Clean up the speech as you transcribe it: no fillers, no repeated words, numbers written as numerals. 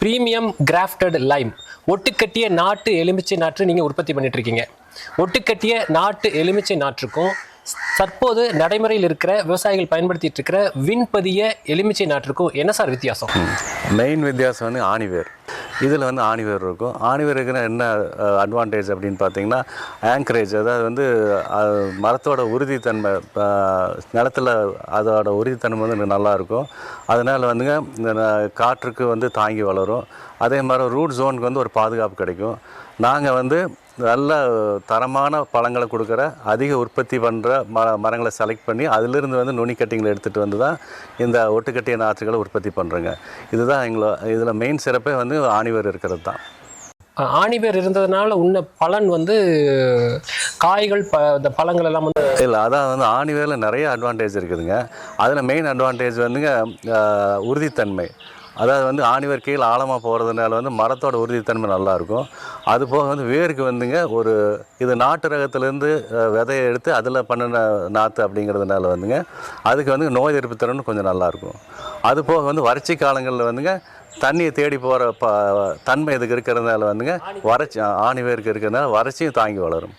Premium crafted Lime ஒட்டுக்கட்டிய நாட்டு எலுமிச்சை நாற்று நீங்கள் உற்பத்தி பண்ணிட்டு இருக்கீங்க. ஒட்டுக்கட்டிய நாட்டு எலுமிச்சை நாற்றுக்கும் தற்போது நடைமுறையில் இருக்கிற விவசாயிகள் பயன்படுத்திட்டு இருக்கிற விண்பதிய எலுமிச்சை நாற்றுக்கும் என்ன சார் வித்தியாசம்? மெயின் வித்தியாசம் வந்து ஆணிவேர். இதில் வந்து ஆணிவேர் இருக்கும். ஆணிவேருக்குன்னா என்ன அட்வான்டேஜ் அப்படின்னு பார்த்தீங்கன்னா, ஆங்கரேஜ், அதாவது வந்து மரத்தோட உறுதித்தன்மை, நிலத்தில் அதோட உறுதித்தன்மை வந்து நல்லாயிருக்கும். அதனால் வந்துங்க இந்த காற்றுக்கு வந்து தாங்கி வளரும். அதே மாதிரி ரூட் ஜோனுக்கு வந்து ஒரு பாதுகாப்பு கிடைக்கும். நாங்கள் வந்து நல்ல தரமான பழங்களை கொடுக்குற அதிக உற்பத்தி பண்ணுற மரங்களை செலக்ட் பண்ணி அதிலிருந்து வந்து நுனி கட்டிங்களை எடுத்துகிட்டு வந்து தான் இந்த ஒட்டுக்கட்டிய நாற்றுகளை உற்பத்தி பண்ணுறோங்க. இதுதான் இதில் மெயின் சிறப்பே வந்து ஆணிவேர் இருக்கிறது தான். ஆணிவேர் இருந்ததுனால உன்ன பலன் வந்து காய்கள் இந்த பழங்கள் எல்லாம் வந்து இல்லை, அதான் வந்து ஆணிவேரில் நிறைய அட்வான்டேஜ் இருக்குதுங்க. அதில் மெயின் அட்வான்டேஜ் வந்துங்க உறுதித்தன்மை. அதாவது வந்து ஆணிவேர் கீழே ஆழமாக போகிறதுனால வந்து மரத்தோட உறுதித்தன்மை நல்லாயிருக்கும். அது போக வந்து வேருக்கு வந்துங்க இது நாட்டு ரகத்துலேருந்து விதையை எடுத்து அதில் பண்ணின நாற்று அப்படிங்கிறதுனால வந்துங்க அதுக்கு வந்து நோய் எதிர்ப்பு திறன் கொஞ்சம் நல்லாயிருக்கும். அது போக வந்து வறட்சி காலங்களில் வந்துங்க தண்ணியை தேடி போகிற தன்மை இதுக்கு இருக்கிறதுனால வந்துங்க ஆணிவேருக்கு இருக்கிறதுனால வறட்சியும் தாங்கி வளரும்.